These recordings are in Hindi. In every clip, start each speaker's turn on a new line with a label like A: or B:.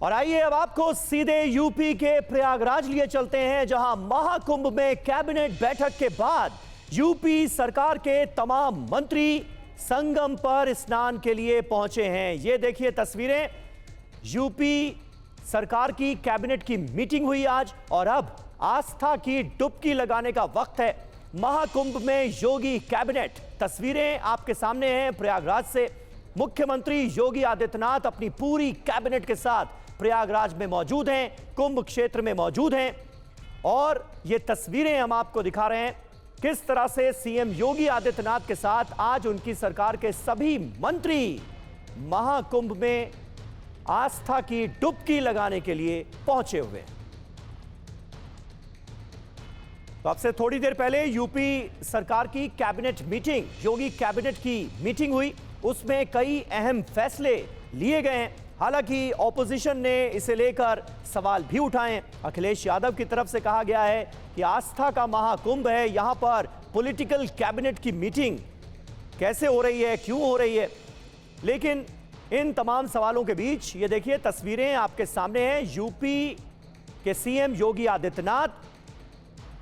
A: और आइए अब आपको सीधे यूपी के प्रयागराज लिए चलते हैं, जहां महाकुंभ में कैबिनेट बैठक के बाद यूपी सरकार के तमाम मंत्री संगम पर स्नान के लिए पहुंचे हैं। ये देखिए तस्वीरें, यूपी सरकार की कैबिनेट की मीटिंग हुई आज और अब आस्था की डुबकी लगाने का वक्त है। महाकुंभ में योगी कैबिनेट, तस्वीरें आपके सामने हैं प्रयागराज से। मुख्यमंत्री योगी आदित्यनाथ अपनी पूरी कैबिनेट के साथ प्रयागराज में मौजूद हैं, कुंभ क्षेत्र में मौजूद हैं और ये तस्वीरें हम आपको दिखा रहे हैं किस तरह से सीएम योगी आदित्यनाथ के साथ आज उनकी सरकार के सभी मंत्री महाकुंभ में आस्था की डुबकी लगाने के लिए पहुंचे हुए हैं। तो अब से थोड़ी देर पहले यूपी सरकार की कैबिनेट मीटिंग, योगी कैबिनेट की मीटिंग हुई, उसमें कई अहम फैसले लिए गए हैं। हालांकि ऑपोजिशन ने इसे लेकर सवाल भी उठाए हैं। अखिलेश यादव की तरफ से कहा गया है कि आस्था का महाकुंभ है, यहां पर पॉलिटिकल कैबिनेट की मीटिंग कैसे हो रही है, क्यों हो रही है। लेकिन इन तमाम सवालों के बीच ये देखिए तस्वीरें आपके सामने हैं। यूपी के सीएम योगी आदित्यनाथ,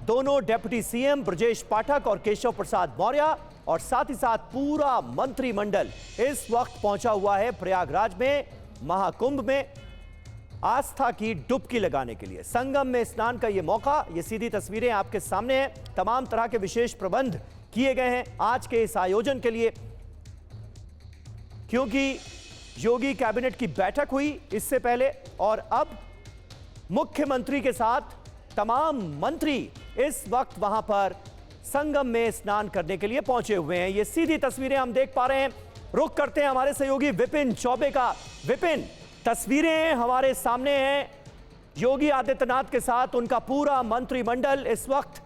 A: दोनों डिप्टी सीएम ब्रजेश पाठक और केशव प्रसाद मौर्य और साथ ही साथ पूरा मंत्रिमंडल इस वक्त पहुंचा हुआ है प्रयागराज में महाकुंभ में आस्था की डुबकी लगाने के लिए। संगम में स्नान का यह मौका, ये सीधी तस्वीरें आपके सामने हैं। तमाम तरह के विशेष प्रबंध किए गए हैं आज के इस आयोजन के लिए, क्योंकि योगी कैबिनेट की बैठक हुई इससे पहले और अब मुख्यमंत्री के साथ तमाम मंत्री इस वक्त वहां पर संगम में स्नान करने के लिए पहुंचे हुए हैं। ये सीधी तस्वीरें हम देख पा रहे हैं। रुख करते हैं हमारे सहयोगी विपिन चौबे का। विपिन, तस्वीरें हमारे सामने हैं, योगी आदित्यनाथ के साथ उनका पूरा मंत्रिमंडल इस वक्त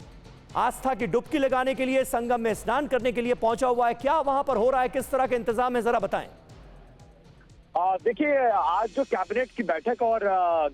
A: आस्था की डुबकी लगाने के लिए संगम में स्नान करने के लिए पहुंचा हुआ है। क्या वहां पर हो रहा है, किस तरह के इंतजाम है, जरा बताएं।
B: देखिए, आज जो कैबिनेट की बैठक और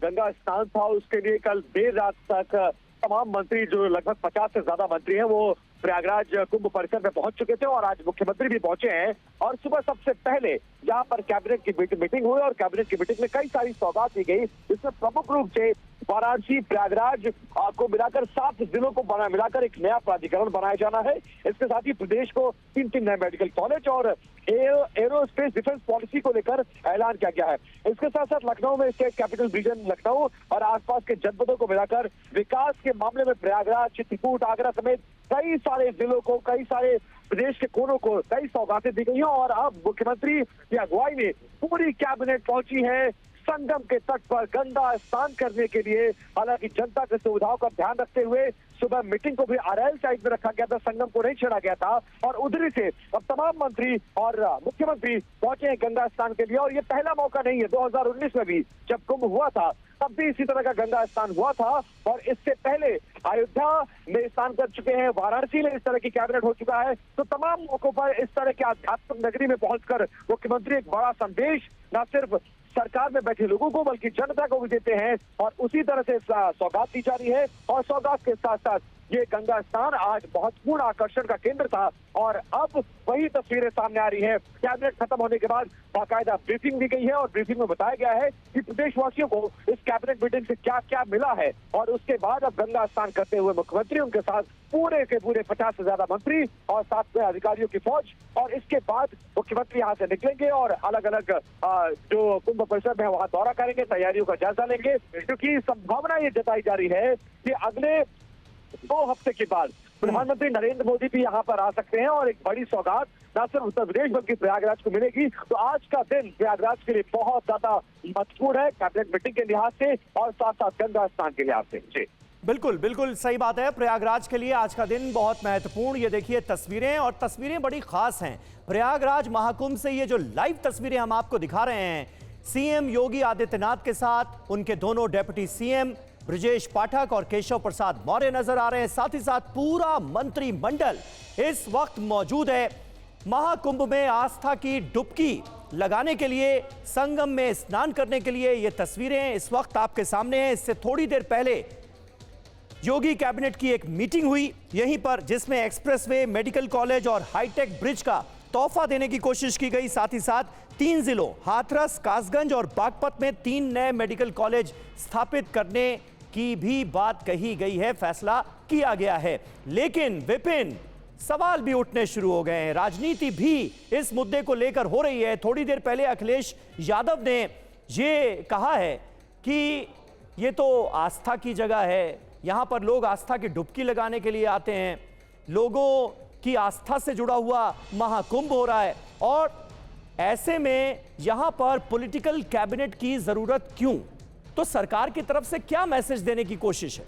B: गंगा स्नान था, उसके लिए कल देर रात तक तमाम मंत्री, जो लगभग 50 से ज्यादा मंत्री हैं, वो प्रयागराज कुंभ परिसर में पहुंच चुके थे और आज मुख्यमंत्री भी पहुंचे हैं। और सुबह सबसे पहले जहां पर कैबिनेट की मीटिंग हुई और कैबिनेट की मीटिंग में कई सारी सौगात दी गई, जिसमें प्रमुख रूप से वाराणसी, प्रयागराज को मिलाकर 7 जिलों को मिलाकर एक नया प्राधिकरण बनाया जाना है। इसके साथ ही प्रदेश को 3 नए मेडिकल कॉलेज और एरोस्पेस डिफेंस पॉलिसी को लेकर ऐलान किया गया है। इसके साथ साथ लखनऊ में स्टेट कैपिटल रीजन लखनऊ और आसपास के जनपदों को मिलाकर विकास के मामले में प्रयागराज, चित्रकूट, आगरा समेत कई सारे जिलों को, कई सारे प्रदेश के कोनों को कई सौगातें दी गई हैं। और अब मुख्यमंत्री की अगुवाई में पूरी कैबिनेट पहुंची है संगम के तट पर गंगा स्नान करने के लिए। हालांकि जनता की सुविधाओं का ध्यान रखते हुए सुबह मीटिंग को भी अरैल साइड में रखा गया था, संगम को नहीं छेड़ा गया था। और उधरी से अब तमाम मंत्री और मुख्यमंत्री पहुंचे हैं गंगा स्नान के लिए। और ये पहला मौका नहीं है, 2019 में भी जब कुंभ हुआ था तब भी इसी तरह का गंगा स्नान हुआ था। और इससे पहले अयोध्या में स्नान कर चुके हैं, वाराणसी में इस तरह की कैबिनेट हो चुका है। तो तमाम मौकों पर इस तरह के आध्यात्मिक नगरी में पहुंचकर मुख्यमंत्री एक बड़ा संदेश न सिर्फ सरकार में बैठे लोगों को बल्कि जनता को भी देते हैं। और उसी तरह से सौगात दी जा रही है। और सौगात के साथ साथ ये गंगा स्नान आज महत्वपूर्ण आकर्षण का केंद्र था। और अब वही तस्वीरें सामने आ रही है। कैबिनेट खत्म होने के बाद बाकायदा ब्रीफिंग दी गई है और ब्रीफिंग में बताया गया है कि प्रदेशवासियों को इस कैबिनेट मीटिंग से क्या क्या मिला है। और उसके बाद अब गंगा स्नान करते हुए मुख्यमंत्री, उनके साथ पूरे के पूरे 50 से ज्यादा मंत्री और 7 अधिकारियों की फौज। और इसके बाद मुख्यमंत्री यहाँ से निकलेंगे और अलग अलग जो कुंभ परिसर में वहां दौरा करेंगे, तैयारियों का जायजा लेंगे। क्योंकि संभावना ये जताई जा रही है कि अगले 2 हफ्ते के बाद प्रधानमंत्री नरेंद्र मोदी भी यहाँ पर आ सकते हैं और एक बड़ी सौगात न सिर्फ उत्तर प्रदेश बल्कि प्रयागराज को मिलेगी। तो आज का दिन प्रयागराज के लिए बहुत ज्यादा महत्वपूर्ण है, कैबिनेट मीटिंग के लिहाज से और साथ साथ गंगा स्नान के लिहाज से। जी
A: बिल्कुल बिल्कुल सही बात है। प्रयागराज के लिए आज का दिन बहुत महत्वपूर्ण। ये देखिए तस्वीरें, और तस्वीरें बड़ी खास हैं। प्रयागराज महाकुंभ से ये जो लाइव तस्वीरें हम आपको दिखा रहे हैं, सीएम योगी आदित्यनाथ के साथ उनके दोनों डिप्टी सीएम ब्रजेश पाठक और केशव प्रसाद मौर्य नजर आ रहे हैं। साथ ही साथ पूरा मंत्रिमंडल इस वक्त मौजूद है महाकुंभ में आस्था की डुबकी लगाने के लिए, संगम में स्नान करने के लिए। ये तस्वीरें इस वक्त आपके सामने हैं। इससे थोड़ी देर पहले योगी कैबिनेट की एक मीटिंग हुई यहीं पर, जिसमें एक्सप्रेसवे, मेडिकल कॉलेज और हाईटेक ब्रिज का तोहफा देने की कोशिश की गई। साथ ही साथ 3 जिलों हाथरस, कासगंज और बागपत में 3 नए मेडिकल कॉलेज स्थापित करने की भी बात कही गई है, फैसला किया गया है। लेकिन विपिन, सवाल भी उठने शुरू हो गए हैं, राजनीति भी इस मुद्दे को लेकर हो रही है। थोड़ी देर पहले अखिलेश यादव ने ये कहा है कि ये तो आस्था की जगह है, यहां पर लोग आस्था की डुबकी लगाने के लिए आते हैं, लोगों की आस्था से जुड़ा हुआ महाकुंभ हो रहा है, और ऐसे में यहां पर पॉलिटिकल कैबिनेट की जरूरत क्यों? तो सरकार की तरफ से क्या मैसेज देने की कोशिश है?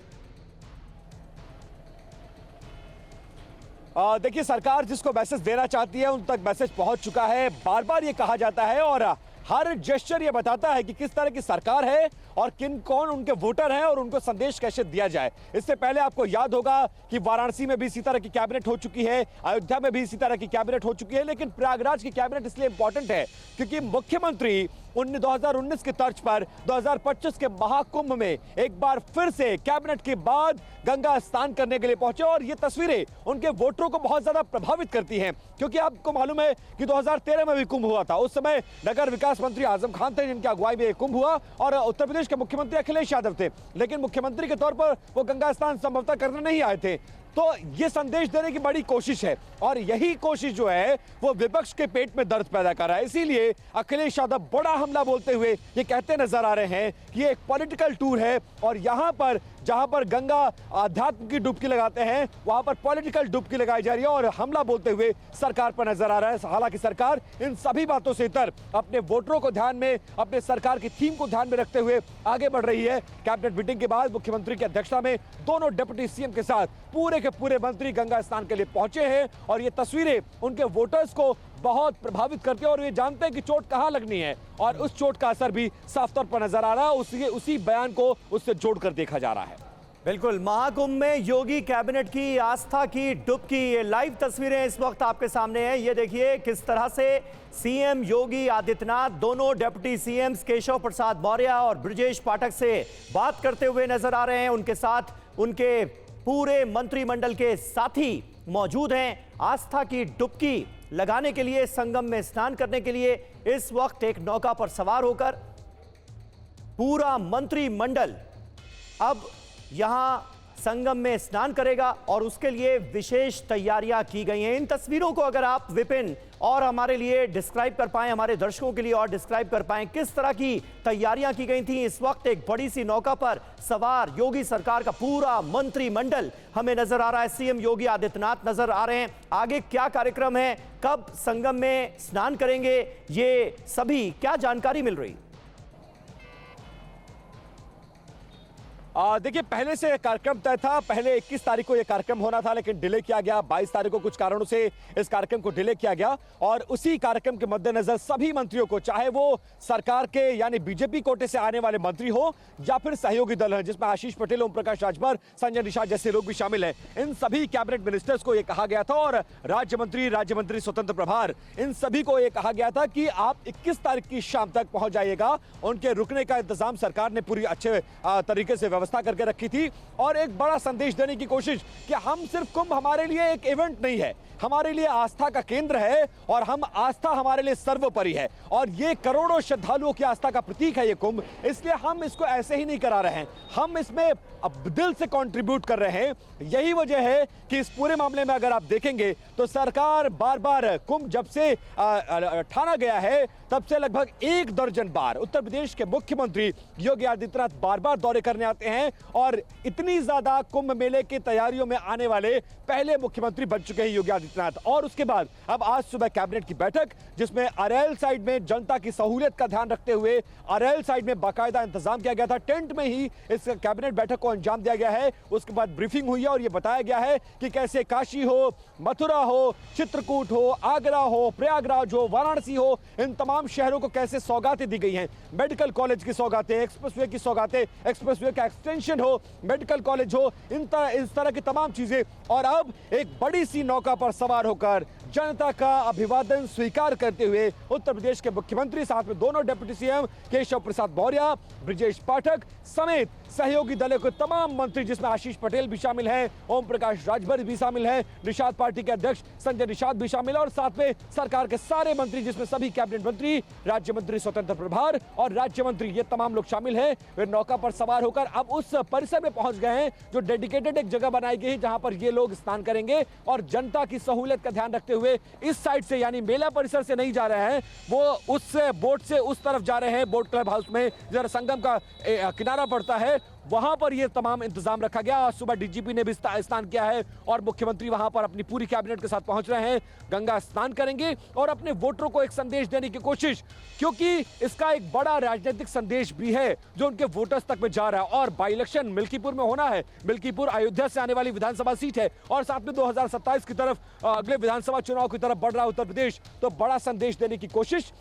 C: देखिए, सरकार जिसको मैसेज देना चाहती है उन तक मैसेज पहुंच चुका है। बार बार ये कहा जाता है और हर जेस्चर ये बताता है कि किस तरह की सरकार है और कौन उनके वोटर हैं और उनको संदेश कैसे दिया जाए। इससे पहले आपको याद होगा कि वाराणसी में भी इसी तरह की कैबिनेट हो चुकी है, अयोध्या में भी इसी तरह की कैबिनेट हो चुकी है, लेकिन प्रयागराज की कैबिनेट इसलिए इंपॉर्टेंट है क्योंकि मुख्यमंत्री 2019 के तर्ज पर 2025 के महाकुंभ में एक बार फिर से कैबिनेट के बाद गंगा स्नान करने के लिए पहुंचे, और ये तस्वीरें उनके वोटरों को बहुत ज्यादा प्रभावित करती हैं क्योंकि आपको मालूम है कि 2013 में भी कुंभ हुआ था। उस समय नगर विकास मंत्री आजम खान थे जिनकी अगुवाई में कुंभ हुआ, और उत्तर प्रदेश के मुख्यमंत्री अखिलेश यादव थे, लेकिन मुख्यमंत्री के तौर पर वो गंगा स्नान संभवतः करने नहीं आए थे। तो ये संदेश देने की बड़ी कोशिश है, और यही कोशिश जो है वो विपक्ष के पेट में दर्द पैदा कर रहा है। इसीलिए अखिलेश यादव बड़ा हमला बोलते हुए ये कहते नजर आ रहे हैं कि ये एक पॉलिटिकल टूर है, और यहां पर जहां पर गंगा आध्यात्म की डुबकी लगाते हैं वहां पर पॉलिटिकल डुबकी लगाई जा रही है, और हमला बोलते हुए सरकार पर नजर आ रहा है। हालांकि सरकार इन सभी बातों से इतर अपने वोटरों को ध्यान में, अपने सरकार की थीम को ध्यान में रखते हुए आगे बढ़ रही है। कैबिनेट मीटिंग के बाद मुख्यमंत्री की अध्यक्षता में दोनों डिप्टी सीएम के साथ पूरे के पूरे मंत्री गंगा स्नान के लिए पहुंचे हैं, और ये तस्वीरें उनके वोटर्स को बहुत प्रभावित करती है, और ये जानते हैं कि चोट कहां लगनी है, और उस चोट का असर भी साफ तौर पर नजर आ रहा है। उसी बयान को उससे जोड़कर देखा जा रहा है।
A: बिल्कुल, महाकुंभ में योगी कैबिनेट की आस्था की डुबकी, ये लाइव तस्वीरें इस वक्त आपके सामने हैं। ये देखिए किस तरह से सीएम योगी आदित्यनाथ दोनों डिप्टी सीएम्स केशव प्रसाद मौर्य और ब्रजेश पाठक से बात करते हुए नजर आ रहे हैं। उनके साथ उनके पूरे मंत्रिमंडल के साथी मौजूद हैं। आस्था की डुबकी लगाने के लिए, संगम में स्नान करने के लिए इस वक्त एक नौका पर सवार होकर पूरा मंत्रिमंडल अब यहां संगम में स्नान करेगा, और उसके लिए विशेष तैयारियां की गई हैं। इन तस्वीरों को अगर आप विपिन और हमारे लिए डिस्क्राइब कर पाएं, हमारे दर्शकों के लिए और डिस्क्राइब कर पाएं किस तरह की तैयारियां की गई थी। इस वक्त एक बड़ी सी नौका पर सवार योगी सरकार का पूरा मंत्रिमंडल हमें नजर आ रहा है। सीएम योगी आदित्यनाथ नजर आ रहे हैं। आगे क्या कार्यक्रम है, कब संगम में स्नान करेंगे, ये सभी क्या जानकारी मिल रही?
C: देखिए, पहले से कार्यक्रम तय था, पहले 21 तारीख को यह कार्यक्रम होना था, लेकिन डिले किया गया। 22 तारीख को कुछ कारणों से इस कार्यक्रम को डिले किया गया, और उसी कार्यक्रम के मद्देनजर सभी मंत्रियों को, चाहे वो सरकार के यानी बीजेपी कोटे से आने वाले मंत्री हो या फिर सहयोगी दल है जिसमें आशीष पटेल, ओम प्रकाश राजभर, संजय निषाद जैसे लोग भी शामिल हैं, इन सभी कैबिनेट मिनिस्टर्स को यह कहा गया था, और राज्य मंत्री स्वतंत्र प्रभार, इन सभी को यह कहा गया था कि आप 21 तारीख की शाम तक पहुंच जाइएगा। उनके रुकने का इंतजाम सरकार ने पूरी अच्छे तरीके से व्यवस्था करके रखी थी, और एक बड़ा संदेश देने की कोशिश कि हम सिर्फ कुंभ हमारे लिए एक इवेंट नहीं है, हमारे लिए आस्था का केंद्र है, और हम आस्था हमारे लिए सर्वोपरि है, और ये करोड़ों श्रद्धालुओं की आस्था का प्रतीक है ये कुंभ। इसलिए हम इसको ऐसे ही नहीं करा रहे हैं, हम इसमें अब दिल से कंट्रीब्यूट कर रहे हैं। यही वजह है कि इस पूरे मामले में अगर आप देखेंगे तो सरकार बार बार कुंभ जब से ठाना गया है तब से लगभग 1 दर्जन बार उत्तर प्रदेश के मुख्यमंत्री योगी आदित्यनाथ बार बार दौरे करने आते हैं, और इतनी ज्यादा कुंभ मेले की तैयारियों में आने वाले पहले मुख्यमंत्री बन चुके हैं योगी आदित्यनाथ। और उसके बाद अब आज सुबह कैबिनेट की बैठक, जिसमें अरैल साइड में जनता की सहूलियत का ध्यान रखते हुए अरैल साइड में बाकायदा इंतजाम किया गया था, टेंट में ही इस कैबिनेट बैठक को अंजाम दिया गया है। उसके बाद ब्रीफिंग हुई है और यह बताया गया है कि कैसे काशी हो, मथुरा हो, चित्रकूट हो, आगरा हो, प्रयागराज हो, वाराणसी हो, इन तमाम शहरों को कैसे सौगातें दी गई हैं। मेडिकल कॉलेज की सौगातें, एक्सप्रेसवे की सौगातें, एक्सप्रेसवे का एक्सटेंशन हो, मेडिकल कॉलेज हो, इस तरह की तमाम चीजें। और अब एक बड़ी सी नौका पर सवार होकर जनता का अभिवादन स्वीकार करते हुए उत्तर प्रदेश के मुख्यमंत्री, साथ में दोनों डिप्टी सीएम केशव प्रसाद मौर्य, ब्रजेश पाठक समेत सहयोगी दलों के तमाम मंत्री, जिसमें आशीष पटेल भी शामिल हैं, ओम प्रकाश राजभर भी शामिल हैं, निषाद पार्टी के अध्यक्ष संजय निषाद भी शामिल है, और साथ में सरकार के सारे मंत्री, जिसमें सभी कैबिनेट मंत्री, राज्य मंत्री स्वतंत्र प्रभार और राज्य मंत्री, ये तमाम लोग शामिल हैं। वे नौका पर सवार होकर अब उस परिसर में पहुंच गए हैं जो डेडिकेटेड एक जगह बनाई गई है, जहां पर ये लोग स्नान करेंगे और जनता की सहूलियत का ध्यान रखते हुए इस साइड से, यानी मेला परिसर से नहीं जा रहे हैं, वो उस बोट से उस तरफ जा रहे हैं। बोट क्लब हाउस में जरा संगम का किनारा पड़ता है, वहां पर यह तमाम इंतजाम रखा गया। आज सुबह डीजीपी ने भी स्नान किया है और मुख्यमंत्री वहां पर अपनी पूरी कैबिनेट के साथ पहुंच रहे हैं, गंगा स्नान करेंगे और अपने वोटरों को एक संदेश देने की कोशिश, क्योंकि इसका एक बड़ा राजनीतिक संदेश भी है जो उनके वोटर्स तक में जा रहा है। और बाई इलेक्शन मिल्कीपुर में होना है, मिल्कीपुर अयोध्या से आने वाली विधानसभा सीट है और साथ में 2027 की तरफ अगले विधानसभा चुनाव की तरफ बढ़ रहा उत्तर प्रदेश, तो बड़ा संदेश देने की कोशिश।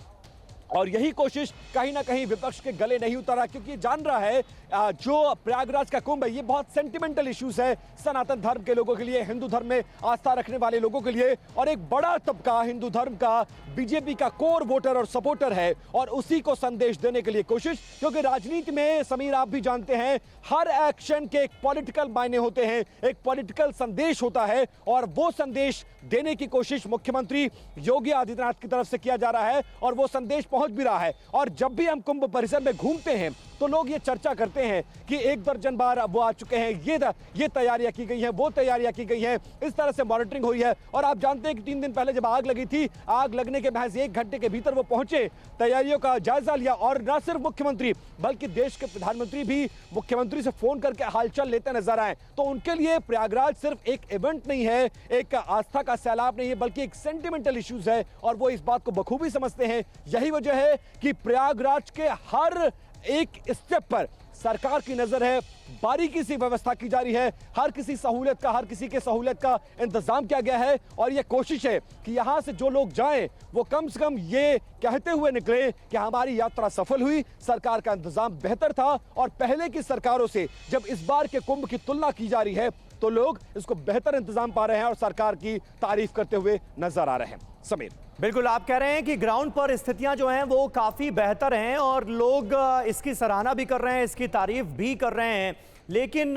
C: और यही कोशिश कहीं ना कहीं विपक्ष के गले नहीं उतरा, क्योंकि जान रहा है जो प्रयागराज का कुंभ है ये बहुत सेंटिमेंटल इश्यूज है सनातन धर्म के लोगों के लिए, हिंदू धर्म में आस्था रखने वाले लोगों के लिए, और एक बड़ा तबका हिंदू धर्म का बीजेपी का कोर वोटर और सपोर्टर है, और उसी को संदेश देने के लिए कोशिश। क्योंकि राजनीति में समीर आप भी जानते हैं, हर एक्शन के एक पॉलिटिकल मायने होते हैं, एक पॉलिटिकल संदेश होता है, और वो संदेश देने की कोशिश मुख्यमंत्री योगी आदित्यनाथ की तरफ से किया जा रहा है और वो संदेश पहुंच भी रहा है। और जब भी हम कुंभ परिसर में घूमते हैं तो लोग ये चर्चा करते हैं कि 1 दर्जन बार वो आ चुके हैं, ये तैयारियां की गई हैं, वो तैयारियां की गई हैं, इस तरह से मॉनिटरिंग हुई है। और आप जानते हैं कि 3 दिन पहले जब आग लगी थी, आग लगने के महज 1 घंटे के भीतर वो पहुंचे, तैयारियों का जायजा लिया, और न सिर्फ मुख्यमंत्री बल्कि देश के प्रधानमंत्री भी मुख्यमंत्री से फोन करके हालचाल लेते नजर आए। तो उनके लिए प्रयागराज सिर्फ एक इवेंट नहीं है, एक आस्था का सैलाब नहीं है, बल्कि एक सेंटिमेंटल इश्यूज है, और वो इस बात को बखूबी समझते हैं। यही वजह है कि प्रयागराज के हर एक स्टेप पर सरकार की नजर है, बारीकी से व्यवस्था की जा रही है, हर किसी सहूलियत का, हर किसी के सहूलियत का इंतजाम किया गया है। और यह कोशिश है कि यहां से जो लोग जाएं वो कम से कम ये कहते हुए निकले कि हमारी यात्रा सफल हुई, सरकार का इंतजाम बेहतर था, और पहले की सरकारों से जब इस बार के कुंभ की तुलना की जा रही है तो लोग इसको बेहतर इंतजाम पा रहे हैं और सरकार की तारीफ करते हुए नजर आ रहे हैं। समीर,
A: बिल्कुल आप कह रहे हैं कि ग्राउंड पर स्थितियां जो हैं वो काफी बेहतर हैं और लोग इसकी सराहना भी कर रहे हैं, इसकी तारीफ भी कर रहे हैं, लेकिन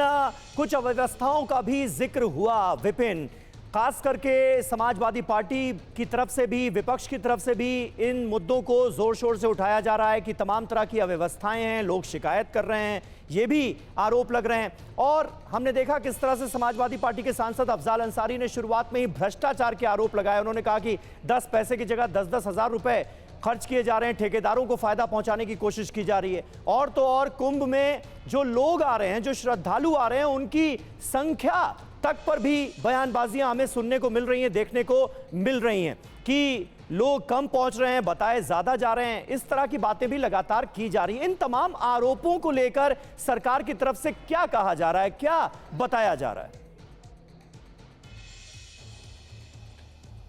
A: कुछ अव्यवस्थाओं का भी जिक्र हुआ विपिन, खास करके समाजवादी पार्टी की तरफ से भी, विपक्ष की तरफ से भी इन मुद्दों को जोर शोर से उठाया जा रहा है कि तमाम तरह की अव्यवस्थाएं हैं, लोग शिकायत कर रहे हैं, ये भी आरोप लग रहे हैं। और हमने देखा किस तरह से समाजवादी पार्टी के सांसद अफजाल अंसारी ने शुरुआत में ही भ्रष्टाचार के आरोप लगाए। उन्होंने कहा कि 10 पैसे की जगह 10-10 हज़ार रुपए खर्च किए जा रहे हैं, ठेकेदारों को फायदा पहुंचाने की कोशिश की जा रही है। और तो और कुंभ में जो लोग आ रहे हैं, जो श्रद्धालु आ रहे हैं, उनकी संख्या तक पर भी बयानबाजियां हमें सुनने को मिल रही हैं, देखने को मिल रही हैं कि लोग कम पहुंच रहे हैं, बताए ज्यादा जा रहे हैं। इस तरह की बातें भी लगातार की जा रही हैं। इन तमाम आरोपों को लेकर सरकार की तरफ से क्या कहा जा रहा है, क्या बताया जा रहा है?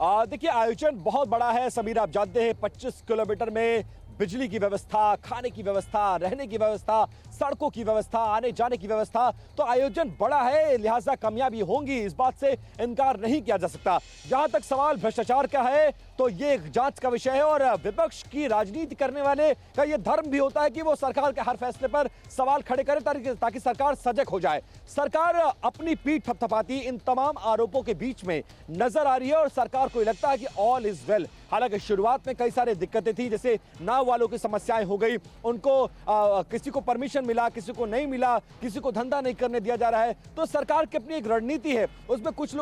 C: देखिए, आयोजन बहुत बड़ा है समीर, आप जानते हैं 25 किलोमीटर में बिजली की व्यवस्था, खाने की व्यवस्था, रहने की व्यवस्था, सड़कों की व्यवस्था, आने जाने की व्यवस्था, तो आयोजन बड़ा है, लिहाजा कामयाबी होंगी, इस बात से इनकार नहीं किया जा सकता। जहां तक सवाल भ्रष्टाचार का है तो ये एक जांच का विषय है, और विपक्ष की राजनीति करने वाले का ये धर्म भी होता है कि वो सरकार के हर फैसले पर सवाल खड़े करे ताकि सरकार सजग हो जाए। सरकार अपनी पीठ थपथपाती इन तमाम आरोपों के बीच में नजर आ रही है और सरकार को लगता है कि ऑल इज वेल। हालांकि शुरुआत में कई सारी दिक्कतें थी, जैसे नाव वालों की समस्याएं हो गई, उनको किसी को परमिशन मिला, किसी को नहीं मिला, किसी को धंधा नहीं करने दिया जा रहा है। तो सरकार की अपनी एक रणनीति है, उसमें कुछ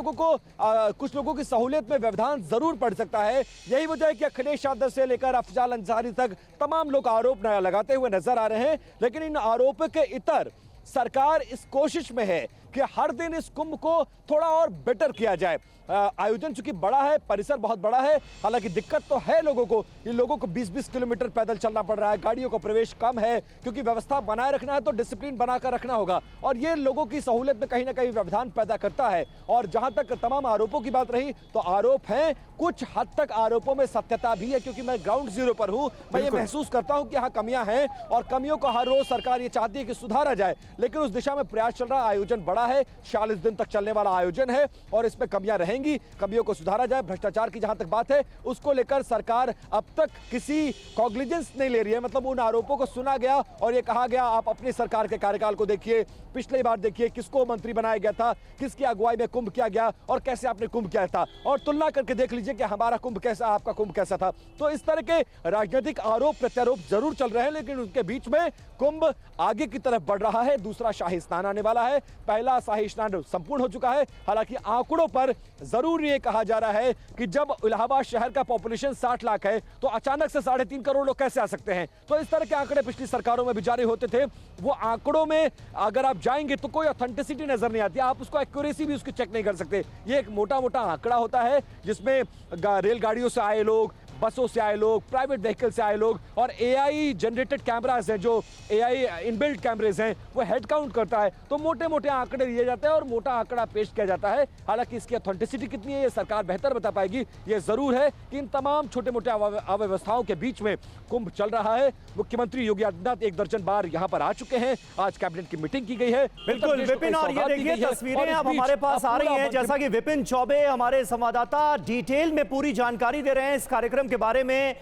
C: लोगों की सहूलियत में व्यवधान जरूर पड़ सकता है। यही वजह है कि अखिलेश यादव से लेकर अफजाल अंसारी तक तमाम लोग आरोप लगाते हुए नजर आ रहे हैं। लेकिन इन आरोपों के इतर सरकार इस कोशिश में है कि हर दिन इस कुंभ को थोड़ा और बेटर किया जाए। आयोजन चूंकि बड़ा है, परिसर बहुत बड़ा है, हालांकि दिक्कत तो है लोगों को। इन लोगों को 20-20 किलोमीटर पैदल चलना पड़ रहा है, गाड़ियों का प्रवेश कम है, क्योंकि व्यवस्था बनाए रखना है तो डिसिप्लिन बनाकर रखना होगा, और ये लोगों की सहूलियत में कहीं ना कहीं व्यवधान पैदा करता है। और जहां तक तमाम आरोपों की बात रही, तो आरोप हैं, कुछ हद तक आरोपों में सत्यता भी है, क्योंकि मैं ग्राउंड जीरो पर हूं। मैं ये महसूस करता हूं कि यहाँ कमियां हैं, और कमियों को हर रोज सरकार ये चाहती है कि सुधारा जाए, लेकिन उस दिशा में प्रयास चल रहा है। आयोजन बड़ा है, 46 दिन तक चलने वाला आयोजन है, और इसमें कमियां रहेंगी, कमियों को सुधारा जाए। भ्रष्टाचार की जहां तक बात है, उसको लेकर सरकार अब तक किसी कॉग्निजेंस नहीं ले रही है। मतलब उन आरोपों को सुना गया और ये कहा गया, आप अपनी सरकार के कार्यकाल को देखिए, पिछली बार देखिए किसको मंत्री बनाया गया था, किसकी अगुवाई में कुंभ किया गया और कैसे आपने कुंभ किया था, और तुलना करके देख लीजिए कि हमारा कुंभ कैसा, आपका कुंभ कैसा था। तो इस तरह के राजनीतिक आरोप प्रत्यारोप जरूर चल रहे हैं, लेकिन उनके बीच में कुंभ आगे की तरफ बढ़ रहा है। दूसरा शाही स्नान आने वाला है, पहला शाही स्नान संपूर्ण हो चुका है। हालांकि आंकड़ों पर जरूर ये कहा जा रहा है कि जब इलाहाबाद शहर का पॉपुलेशन 60 लाख है, तो अचानक से 3.5 करोड़ लोग कैसे आ सकते हैं। तो इस तरह के आंकड़े पिछली सरकारों में भी जारी होते थे। वो आंकड़ों में अगर आप जाएंगे तो कोई ऑथेंटिसिटी नजर नहीं आती, आप उसको एक्यूरेसी भी उसकी चेक नहीं कर सकते। ये एक मोटा मोटा आंकड़ा होता है, जिसमें रेलगाड़ियों से आए लोग, बसों से आए लोग, प्राइवेट व्हीकल से आए लोग, और एआई जनरेटेड कैमरास हैं, जो एआई इनबिल्ट कैमरेज हैं, वो हेड काउंट करता है। तो मोटे मोटे आंकड़े दिए जाते हैं और मोटा आंकड़ा पेश किया जाता है। हालांकि इसकी ऑथेंटिसिटी कितनी है, ये सरकार बेहतर बता पाएगी। ये जरूर है कि इन तमाम छोटे मोटे अव्यवस्थाओं के बीच में कुंभ चल रहा है। मुख्यमंत्री योगी आदित्यनाथ 1 दर्जन बार यहाँ पर आ चुके हैं, आज कैबिनेट की मीटिंग की गई है।
A: बिल्कुल विपिन, और ये देखिए तस्वीरें अब हमारे पास आ रही हैं, जैसा कि विपिन चौबे हमारे संवाददाता डिटेल में पूरी जानकारी दे रहे हैं इस कार्यक्रम के बारे में।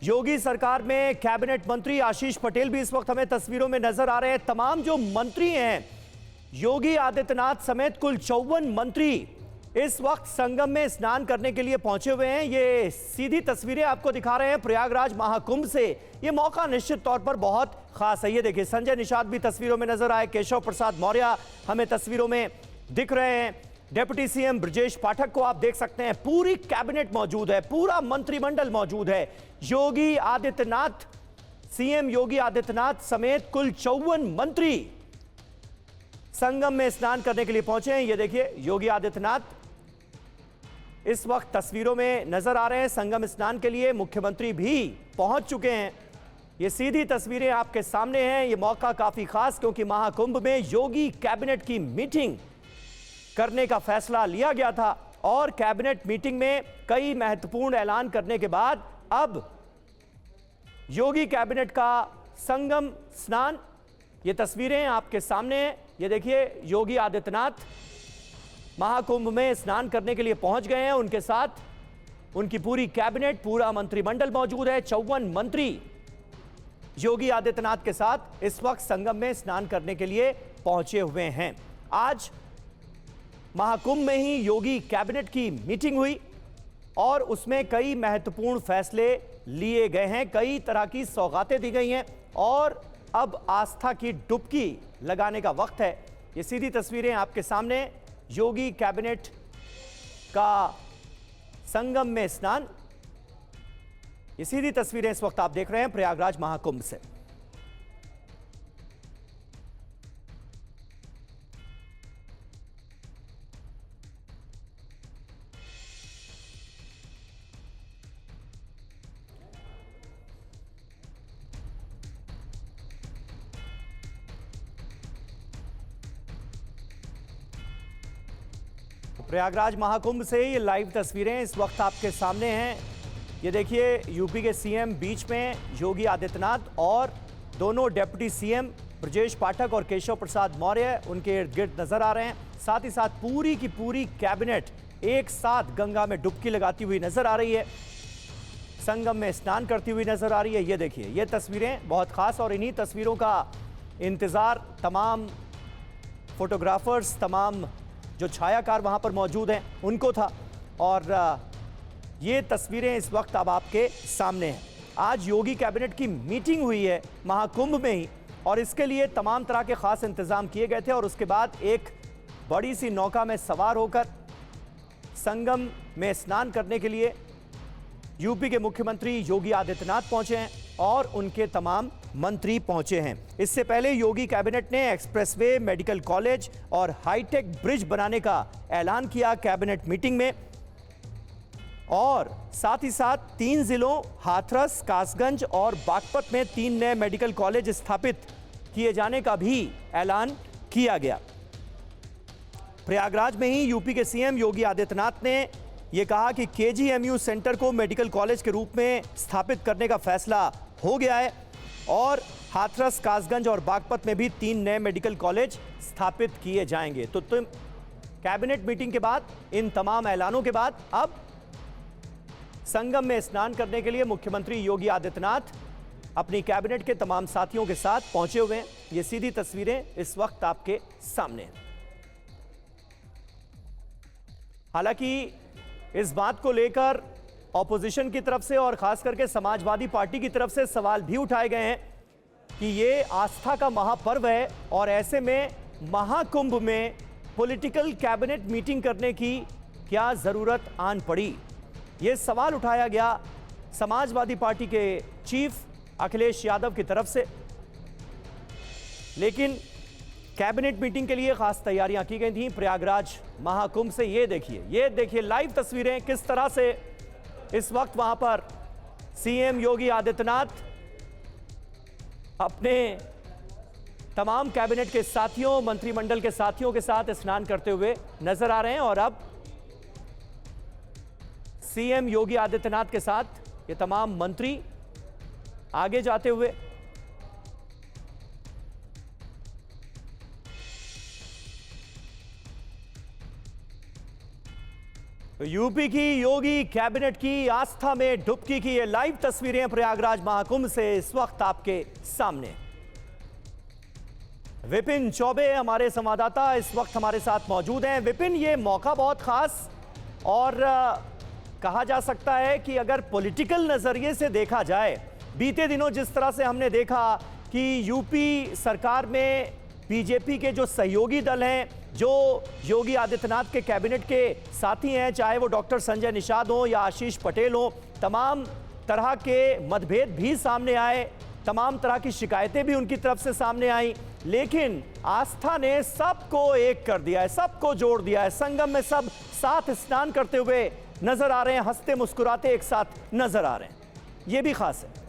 A: योगी सरकार में कैबिनेट मंत्री आशीष पटेल भी इस वक्त हमें तस्वीरों में नजर आ रहे हैं। तमाम जो मंत्री हैं, योगी आदित्यनाथ समेत कुल 54 मंत्री इस वक्त संगम में स्नान करने के लिए पहुंचे हुए हैं। ये सीधी तस्वीरें आपको दिखा रहे हैं प्रयागराज महाकुंभ से। ये मौका निश्चित तौर पर बहुत खास है। ये देखिए, संजय निषाद भी तस्वीरों में नजर आए, केशव प्रसाद मौर्य हमें तस्वीरों में दिख रहे हैं, डिप्टी सीएम ब्रजेश पाठक को आप देख सकते हैं। पूरी कैबिनेट मौजूद है, पूरा मंत्रिमंडल मौजूद है। योगी आदित्यनाथ, सीएम योगी आदित्यनाथ समेत कुल 54 मंत्री संगम में स्नान करने के लिए पहुंचे हैं। ये देखिए, योगी आदित्यनाथ इस वक्त तस्वीरों में नजर आ रहे हैं। संगम स्नान के लिए मुख्यमंत्री भी पहुंच चुके हैं। ये सीधी तस्वीरें आपके सामने हैं। ये मौका काफी खास, क्योंकि महाकुंभ में योगी कैबिनेट की मीटिंग करने का फैसला लिया गया था, और कैबिनेट मीटिंग में कई महत्वपूर्ण ऐलान करने के बाद अब योगी कैबिनेट का संगम स्नान, ये तस्वीरें आपके सामने हैं। ये देखिए, योगी आदित्यनाथ महाकुंभ में स्नान करने के लिए पहुंच गए हैं। उनके साथ उनकी पूरी कैबिनेट, पूरा मंत्रिमंडल मौजूद है। 54 मंत्री योगी आदित्यनाथ के साथ इस वक्त संगम में स्नान करने के लिए पहुंचे हुए हैं। आज महाकुंभ में ही योगी कैबिनेट की मीटिंग हुई और उसमें कई महत्वपूर्ण फैसले लिए गए हैं, कई तरह की सौगातें दी गई हैं, और अब आस्था की डुबकी लगाने का वक्त है। ये सीधी तस्वीरें आपके सामने, योगी कैबिनेट का संगम में स्नान। ये सीधी तस्वीरें इस वक्त आप देख रहे हैं प्रयागराज महाकुंभ से। प्रयागराज महाकुंभ से ये लाइव तस्वीरें इस वक्त आपके सामने हैं। ये देखिए, यूपी के सीएम बीच में योगी आदित्यनाथ और दोनों डिप्टी सीएम ब्रजेश पाठक और केशव प्रसाद मौर्य उनके इर्द गिर्द नजर आ रहे हैं। साथ ही साथ पूरी की पूरी कैबिनेट एक साथ गंगा में डुबकी लगाती हुई नजर आ रही है, संगम में स्नान करती हुई नजर आ रही है। ये देखिए, ये तस्वीरें बहुत खास, और इन्हीं तस्वीरों का इंतजार तमाम फोटोग्राफर्स, तमाम जो छायाकार वहां पर मौजूद हैं उनको था। और ये तस्वीरें इस वक्त अब आपके सामने हैं। आज योगी कैबिनेट की मीटिंग हुई है महाकुंभ में ही, और इसके लिए तमाम तरह के खास इंतजाम किए गए थे। और उसके बाद एक बड़ी सी नौका में सवार होकर संगम में स्नान करने के लिए यूपी के मुख्यमंत्री योगी आदित्यनाथ पहुंचे हैं, और उनके तमाम मंत्री पहुंचे हैं। इससे पहले योगी कैबिनेट ने एक्सप्रेसवे, मेडिकल कॉलेज और हाईटेक ब्रिज बनाने का ऐलान किया कैबिनेट मीटिंग में, और साथ ही साथ 3 जिलों हाथरस, कासगंज और बागपत में 3 नए मेडिकल कॉलेज स्थापित किए जाने का भी ऐलान किया गया। प्रयागराज में ही यूपी के सीएम योगी आदित्यनाथ ने यह कहा कि केजीएमयू सेंटर को मेडिकल कॉलेज के रूप में स्थापित करने का फैसला हो गया है, और हाथरस, कासगंज और बागपत में भी 3 नए मेडिकल कॉलेज स्थापित किए जाएंगे। तो तुम कैबिनेट मीटिंग के बाद, इन तमाम ऐलानों के बाद, अब संगम में स्नान करने के लिए मुख्यमंत्री योगी आदित्यनाथ अपनी कैबिनेट के तमाम साथियों के साथ पहुंचे हुए हैं। ये सीधी तस्वीरें इस वक्त आपके सामने हैं। हालांकि इस बात को लेकर ऑपोजिशन की तरफ से और खास करके समाजवादी पार्टी की तरफ से सवाल भी उठाए गए हैं कि ये आस्था का महापर्व है, और ऐसे में महाकुंभ में पॉलिटिकल कैबिनेट मीटिंग करने की क्या जरूरत आन पड़ी। ये सवाल उठाया गया समाजवादी पार्टी के चीफ अखिलेश यादव की तरफ से। लेकिन कैबिनेट मीटिंग के लिए खास तैयारियां की गई थी प्रयागराज महाकुंभ से। ये देखिए लाइव तस्वीरें किस तरह से इस वक्त वहां पर सीएम योगी आदित्यनाथ अपने तमाम कैबिनेट के साथियों, मंत्रिमंडल के साथियों के साथ स्नान करते हुए नजर आ रहे हैं। और अब सीएम योगी आदित्यनाथ के साथ ये तमाम मंत्री आगे जाते हुए तो यूपी की योगी कैबिनेट की आस्था में डुबकी की ये लाइव तस्वीरें प्रयागराज महाकुंभ से इस वक्त आपके सामने। विपिन चौबे हमारे संवाददाता इस वक्त हमारे साथ मौजूद हैं। विपिन, ये मौका बहुत खास और कहा जा सकता है कि अगर पॉलिटिकल नजरिए से देखा जाए, बीते दिनों जिस तरह से हमने देखा कि यूपी सरकार में बीजेपी के जो सहयोगी दल हैं, जो योगी आदित्यनाथ के कैबिनेट के साथी हैं, चाहे वो डॉक्टर संजय निषाद हो या आशीष पटेल हो, तमाम तरह के मतभेद भी सामने आए, तमाम तरह की शिकायतें भी उनकी तरफ से सामने आई, लेकिन आस्था ने सबको एक कर दिया है, सबको जोड़ दिया है। संगम में सब साथ स्नान करते हुए नजर आ रहे हैं, हंसते मुस्कुराते एक साथ नजर आ रहे हैं। ये भी खास है।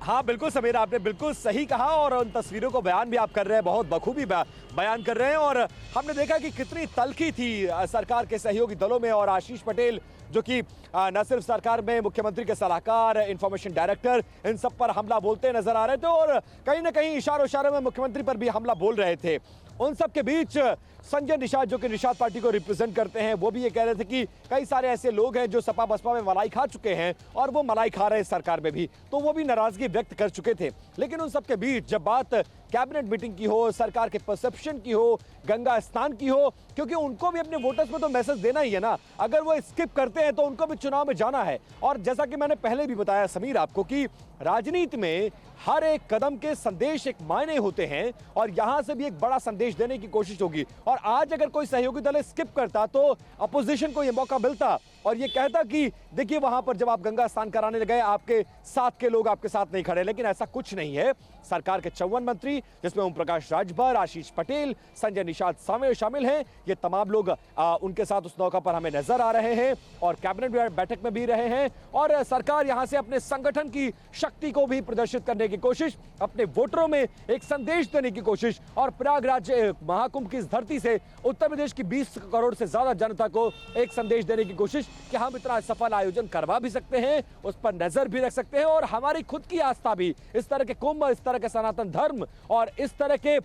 C: हाँ बिल्कुल समीर, आपने बिल्कुल सही कहा, और उन तस्वीरों को बयान भी आप कर रहे हैं, बहुत बखूबी बयान कर रहे हैं। और हमने देखा कि कितनी तल्खी थी सरकार के सहयोगी दलों में, और आशीष पटेल जो कि न सिर्फ सरकार में मुख्यमंत्री के सलाहकार, इंफॉर्मेशन डायरेक्टर, इन सब पर हमला बोलते नजर आ रहे थे, और कहीं ना कहीं इशारों में मुख्यमंत्री पर भी हमला बोल रहे थे। उन सब के बीच संजय निषाद, जो कि निषाद पार्टी को रिप्रेजेंट करते हैं, वो भी ये कह रहे थे कि कई सारे ऐसे लोग हैं जो सपा बसपा में मलाई खा चुके हैं और वो मलाई खा रहे हैं सरकार में भी, तो वो भी नाराजगी व्यक्त कर चुके थे। लेकिन उन सब के बीच जब बात कैबिनेट मीटिंग की हो, सरकार के परसेप्शन की हो, गंगा स्नान की हो, क्योंकि उनको भी अपने वोटर्स में तो मैसेज देना ही है ना। अगर वो स्किप करते हैं तो उनको भी चुनाव में जाना है। और जैसा कि मैंने पहले भी बताया समीर आपको कि राजनीति में हर एक कदम के संदेश एक मायने होते हैं, और यहां से भी एक बड़ा संदेश देने की कोशिश होगी। और आज अगर कोई सहयोगी दल स्किप करता तो अपोजिशन को यह मौका मिलता और ये कहता कि देखिए वहां पर जब आप गंगा स्नान कराने गए, आपके साथ के लोग आपके साथ नहीं खड़े। लेकिन ऐसा कुछ नहीं है। सरकार के 54 मंत्री, जिसमें ओम प्रकाश राजभर, आशीष पटेल, संजय निषाद शामिल हैं, ये तमाम लोग उनके साथ उस नौका पर हमें नजर आ रहे हैं और कैबिनेट बैठक में भी रहे हैं। और सरकार यहां से अपने संगठन की शक्ति को भी प्रदर्शित करने की कोशिश, अपने वोटरों में एक संदेश देने की कोशिश, और प्रयागराज महाकुंभ की इस धरती से उत्तर प्रदेश की 20 करोड़ से ज्यादा जनता को एक संदेश देने की कोशिश कि हम इतना सफल आयोजन करवा भी सकते हैं, उस पर नजर भी रख सकते हैं, और हमारी खुद की आस्था भी इस तरह के कुंभ, इस तरह के सनातन धर्म और इस तरह के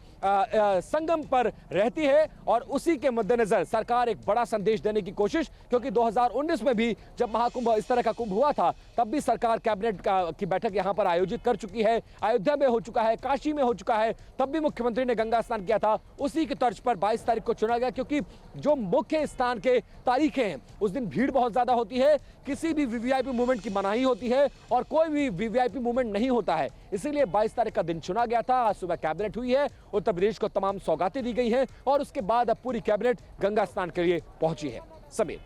C: संगम पर रहती है। और उसी के मद्देनजर सरकार एक बड़ा संदेश देने की कोशिश, क्योंकि 2019 में भी जब महाकुंभ इस तरह का कुंभ हुआ था, तब भी सरकार कैबिनेट की बैठक यहां पर आयोजित कर चुकी है। अयोध्या में हो चुका है, काशी में हो चुका है, तब भी मुख्यमंत्री ने गंगा स्नान किया था। उसी की तर्ज पर 22 तारीख को चुना गया, क्योंकि जो मुख्य स्नान के तारीखें हैं उस दिन भीड़ बहुत ज्यादा होती है, किसी भी वीवीआईपी मूवमेंट की मनाही होती है और कोई भी वीवीआईपी मूवमेंट नहीं होता है। इसीलिए 22 तारीख का दिन चुना गया था। आज सुबह कैबिनेट हुई है, उत्तर प्रदेश को तमाम सौगातें दी गई हैं और उसके बाद अब पूरी कैबिनेट गंगा स्नान के लिए पहुंची है। समीर।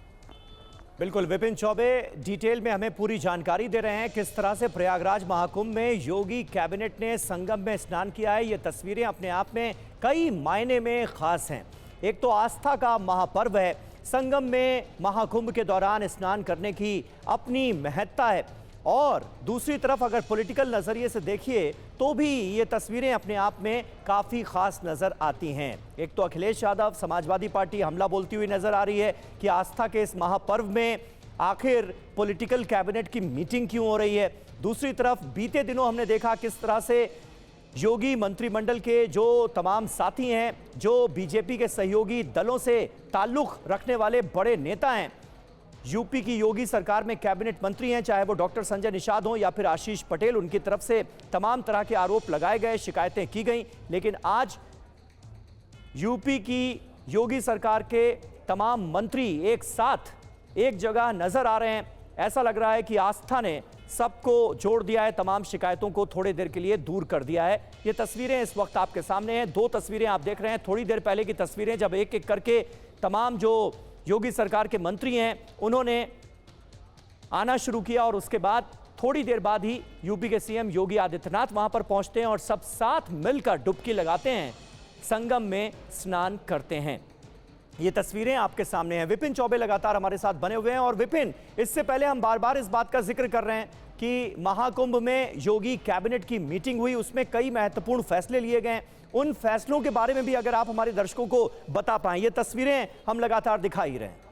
A: बिल्कुल, विपिन चौबे डिटेल में हमें पूरी जानकारी दे रहे हैं किस तरह से प्रयागराज महाकुंभ में योगी कैबिनेट ने संगम में स्नान किया है। ये तस्वीरें अपने आप में कई मायने में खास हैं। एक तो आस्था का महापर्व है, संगम में महाकुंभ के दौरान स्नान करने की अपनी महत्ता है, और दूसरी तरफ अगर पॉलिटिकल नज़रिए से देखिए तो भी ये तस्वीरें अपने आप में काफ़ी खास नज़र आती हैं। एक तो अखिलेश यादव समाजवादी पार्टी हमला बोलती हुई नज़र आ रही है कि आस्था के इस महापर्व में आखिर पॉलिटिकल कैबिनेट की मीटिंग क्यों हो रही है। दूसरी तरफ बीते दिनों हमने देखा किस तरह से योगी मंत्रिमंडल के जो तमाम साथी हैं, जो बीजेपी के सहयोगी दलों से ताल्लुक़ रखने वाले बड़े नेता हैं, यूपी की योगी सरकार में कैबिनेट मंत्री हैं, चाहे वो डॉक्टर संजय निषाद हों या फिर आशीष पटेल, उनकी तरफ से तमाम तरह के आरोप लगाए गए, शिकायतें की गई। लेकिन आज यूपी की योगी सरकार के तमाम मंत्री एक साथ एक जगह नजर आ रहे हैं। ऐसा लग रहा है कि आस्था ने सबको जोड़ दिया है, तमाम शिकायतों को थोड़ी देर के लिए दूर कर दिया है। ये तस्वीरें इस वक्त आपके सामने हैं, दो तस्वीरें आप देख रहे हैं। थोड़ी देर पहले की तस्वीरें जब एक एक करके तमाम जो योगी सरकार के मंत्री हैं उन्होंने आना शुरू किया, और उसके बाद थोड़ी देर बाद ही यूपी के सीएम योगी आदित्यनाथ वहां पर पहुंचते हैं और सब साथ मिलकर डुबकी लगाते हैं, संगम में स्नान करते हैं। ये तस्वीरें आपके सामने हैं। विपिन चौबे लगातार हमारे साथ बने हुए हैं। और विपिन, इससे पहले हम बार बार इस बात का जिक्र कर रहे हैं कि महाकुंभ में योगी कैबिनेट की मीटिंग हुई, उसमें कई महत्वपूर्ण फैसले लिए गए। उन फैसलों के बारे में भी अगर आप हमारे दर्शकों को बता पाएं। ये तस्वीरें हम लगातार दिखा ही रहे हैं।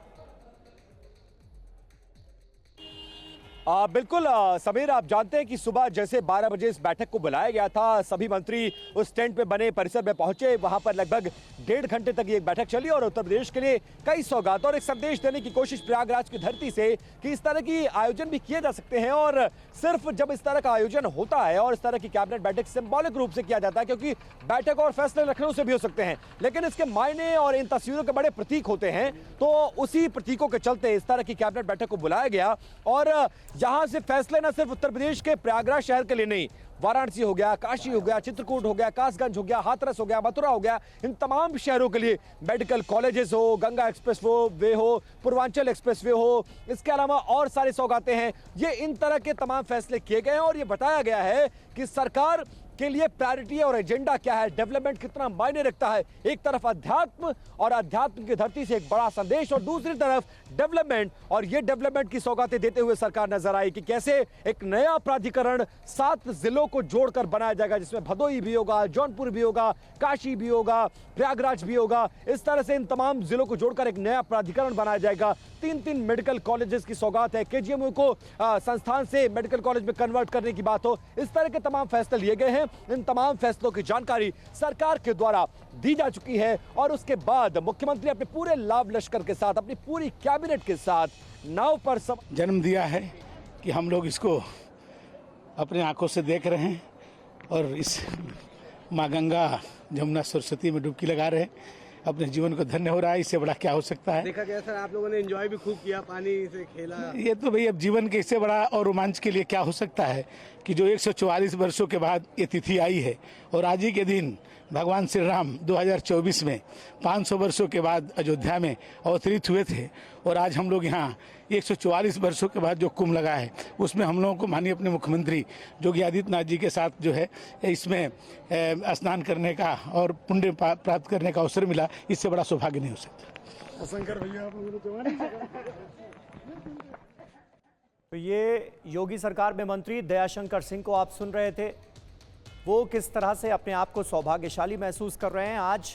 C: बिल्कुल समीर, आप जानते हैं कि सुबह जैसे 12 बजे इस बैठक को बुलाया गया था, सभी मंत्री उस टेंट पे बने परिसर में पहुंचे। वहां पर लगभग 1.5 घंटे तक ये बैठक चली और उत्तर प्रदेश के लिए कई सौगात और एक संदेश देने की कोशिश प्रयागराज की धरती से कि इस तरह की आयोजन भी किए जा सकते हैं। और सिर्फ जब इस तरह का आयोजन होता है और इस तरह की कैबिनेट बैठक सिंबॉलिक रूप से किया जाता है, क्योंकि बैठक और फैसले लखनऊ से भी हो सकते हैं, लेकिन इसके मायने और इन तस्वीरों के बड़े प्रतीक होते हैं। तो उसी प्रतीकों के चलते इस तरह की कैबिनेट बैठक को बुलाया गया और यहां से फैसले न सिर्फ उत्तर प्रदेश के प्रयागराज शहर के लिए नहीं, वाराणसी हो गया, काशी हो गया, चित्रकूट हो गया, कासगंज हो गया, हाथरस हो गया, मथुरा हो गया, इन तमाम शहरों के लिए मेडिकल कॉलेजेस हो, गंगा एक्सप्रेस वे हो, पूर्वांचल एक्सप्रेस वे हो, इसके अलावा और सारे सौगातें हैं। ये इन तरह के तमाम फैसले किए गए हैं और ये बताया गया है कि सरकार के लिए प्रायोरिटी और एजेंडा क्या है, डेवलपमेंट कितना मायने रखता है। एक तरफ अध्यात्म और अध्यात्म की धरती से एक बड़ा संदेश, और दूसरी तरफ डेवलपमेंट, और ये डेवलपमेंट की सौगातें देते हुए सरकार नजर आई कि कैसे एक नया प्राधिकरण 7 जिलों को जोड़कर बनाया जाएगा, जिसमें भदोही भी होगा, जौनपुर भी होगा, काशी भी होगा, प्रयागराज भी होगा। इस तरह से इन तमाम जिलों को जोड़कर एक नया प्राधिकरण बनाया जाएगा। 3 मेडिकल कॉलेजेस की सौगात है, केजीएमयू को संस्थान से मेडिकल कॉलेज में कन्वर्ट करने की बात हो। इस तरह के तमाम फैसले लिए गए हैं। इन तमाम फैसलों की जानकारी सरकार के द्वारा दी जा चुकी है और उसके बाद मुख्यमंत्री अपने पूरे लाभ लश्कर के साथ, अपनी पूरी कैबिनेट के साथ नाव पर
D: जन्म दिया है कि हम लोग इसको अपने आंखों से देख रहे हैं और इस माँ गंगा जमुना सरस्वती में डुबकी लगा रहे हैं। अपने जीवन को धन्य हो रहा है, इससे बड़ा क्या हो सकता है।
E: देखा गया सर, आप लोगों ने एंजॉय भी खूब किया, पानी से खेला।
D: ये तो भाई अब जीवन के इससे बड़ा और रोमांच के लिए क्या हो सकता है कि जो 144 वर्षों के बाद ये तिथि आई है और आज ही के दिन भगवान श्री राम 2024 में 500 वर्षों के बाद अयोध्या में अवतरित हुए थे, और आज हम लोग यहाँ 144 वर्षों के बाद जो कुंभ लगा है उसमें हम लोगों को माननीय अपने मुख्यमंत्री योगी आदित्यनाथ जी के साथ जो है इसमें स्नान करने का और पुण्य प्राप्त करने का अवसर मिला। इससे बड़ा सौभाग्य नहीं हो सकता।
E: शंकर भैया आप लोगों ने
A: तो ये योगी सरकार में मंत्री दयाशंकर सिंह को आप सुन रहे थे, वो किस तरह से अपने आप को सौभाग्यशाली महसूस कर रहे हैं आज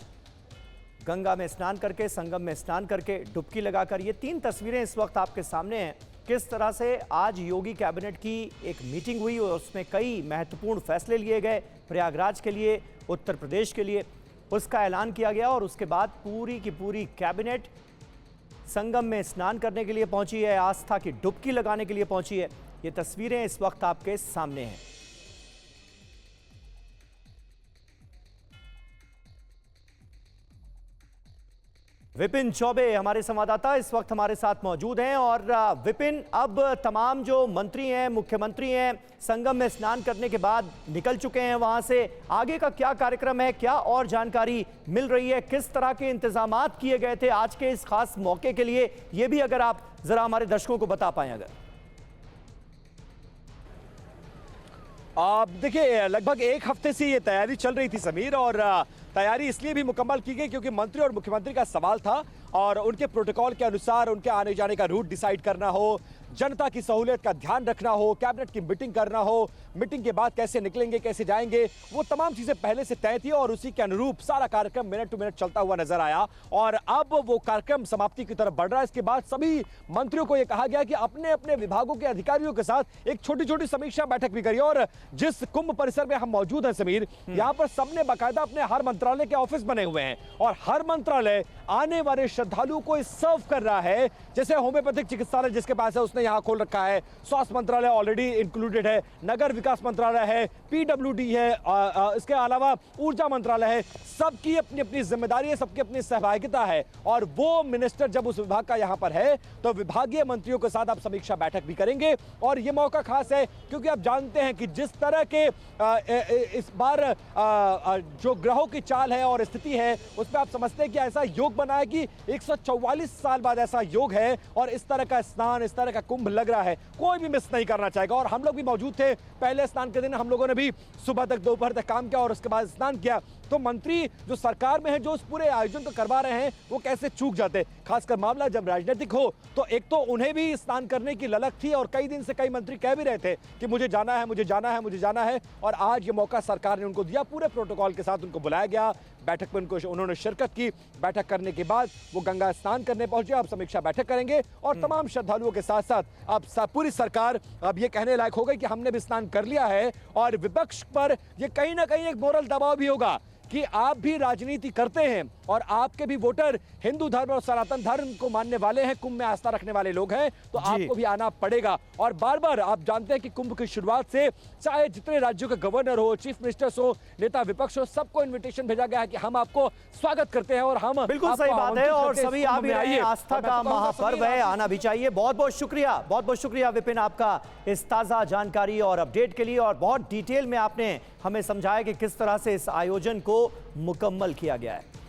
A: गंगा में स्नान करके, संगम में स्नान करके, डुबकी लगाकर। ये 3 तस्वीरें इस वक्त आपके सामने हैं। किस तरह से आज योगी कैबिनेट की एक मीटिंग हुई और उसमें कई महत्वपूर्ण फैसले लिए गए प्रयागराज के लिए, उत्तर प्रदेश के लिए, उसका ऐलान किया गया। और उसके बाद पूरी की पूरी कैबिनेट संगम में स्नान करने के लिए पहुंची है, आस्था की डुबकी लगाने के लिए पहुंची है। ये तस्वीरें इस वक्त आपके सामने हैं। विपिन चौबे हमारे संवाददाता इस वक्त हमारे साथ मौजूद हैं। और विपिन, अब तमाम जो मंत्री हैं, मुख्यमंत्री हैं, संगम में स्नान करने के बाद निकल चुके हैं वहां से। आगे का क्या कार्यक्रम है, क्या और जानकारी मिल रही है, किस तरह के इंतजामात किए गए थे आज के इस खास मौके के लिए, ये भी अगर आप जरा हमारे दर्शकों को बता पाएं अगर।
C: देखिए, लगभग एक हफ्ते से ये तैयारी चल रही थी समीर, और तैयारी इसलिए भी मुकम्मल की गई क्योंकि मंत्री और मुख्यमंत्री का सवाल था और उनके प्रोटोकॉल के अनुसार उनके आने जाने का रूट डिसाइड करना हो, जनता की सहूलियत का ध्यान रखना हो, कैबिनेट की मीटिंग करना हो, मीटिंग के बाद कैसे निकलेंगे, कैसे जाएंगे, वो तमाम चीजें पहले से तय थी और उसी के अनुरूप सारा कार्यक्रम मिनट टू मिनट चलता हुआ नजर आया। और अब वो कार्यक्रम समाप्ति की तरफ बढ़ रहा है। इसके बाद सभी मंत्रियों को यह कहा गया कि अपने अपने विभागों के अधिकारियों के साथ एक छोटी छोटी समीक्षा बैठक भी करिए। और जिस कुंभ परिसर में हम मौजूद हैं समीर, यहाँ पर सबने बाकायदा अपने हर मंत्रालय के ऑफिस बने हुए हैं और हर मंत्रालय आने वाले श्रद्धालुओं को सर्व कर रहा है। जैसे होम्योपैथिक चिकित्सालय जिसके पास है उसने यहाँ खोल रखा है, स्वास्थ्य मंत्रालय ऑलरेडी इंक्लूडेड है, नगर विकास मंत्रालय है, पीडब्ल्यूडी है, इसके अलावा ऊर्जा मंत्रालय है। सबकी अपनी अपनी जिम्मेदारी है, सबकी अपनी सहभागिता है। और वो मिनिस्टर जब उस विभाग का यहाँ पर है तो विभागीय मंत्रियों के साथ आप समीक्षा बैठक भी करेंगे। और ये मौका खास है क्योंकि आप जानते हैं कि जिस तरह के इस बार जो ग्रहों की चाल है और स्थिति है उसमें आप समझते हैं कि ऐसा योग बना है कि 144 साल बाद ऐसा योग है और इस तरह का स्नान, इस तरह का कुंभ लग रहा है, कोई भी मिस नहीं करना चाहेगा। और हम लोग भी मौजूद थे पहले स्नान के दिन, हम लोगों ने भी सुबह तक दोपहर तक काम किया और उसके बाद स्नान किया। तो मंत्री जो सरकार में है जो इस पूरे आयोजन को करवा रहे हैं वो कैसे चूक जाते, खासकर मामला जब राजनीतिक हो तो एक तो उन्हें भी स्नान करने की ललक थी और कई दिन से कई मंत्री कह भी रहे थे कि मुझे जाना है, मुझे जाना है, मुझे जाना है। और आज ये मौका सरकार ने उनको दिया, पूरे प्रोटोकॉल के साथ उनको बुलाया गया, बैठक में उन्होंने शिरकत की। बैठक करने के बाद वो गंगा स्नान करने पहुंचे। अब समीक्षा बैठक करेंगे और तमाम श्रद्धालुओं के साथ साथ अब पूरी सरकार अब ये कहने लायक हो गई कि हमने भी स्नान कर लिया है। और विपक्ष पर ये कहीं ना कहीं एक मोरल दबाव भी होगा कि आप भी राजनीति करते हैं और आपके भी वोटर हिंदू धर्म और सनातन धर्म को मानने वाले हैं, कुंभ में आस्था रखने वाले लोग हैं, तो आपको भी आना पड़ेगा। और बार बार आप जानते हैं कि कुंभ की शुरुआत से चाहे जितने राज्यों के गवर्नर हो, चीफ मिनिस्टर्स हो, नेता विपक्ष हो, सबको इन्विटेशन भेजा गया है कि हम आपको स्वागत करते हैं और हम
A: बिल्कुल सही बात है। और सभी आ भी रहे हैं, आस्था का महापर्व है, आना भी चाहिए। बहुत बहुत शुक्रिया विपिन आपका इस ताजा जानकारी और अपडेट के लिए। और बहुत डिटेल में आपने हमें समझाया कि किस तरह से इस आयोजन को मुकम्मल किया गया है।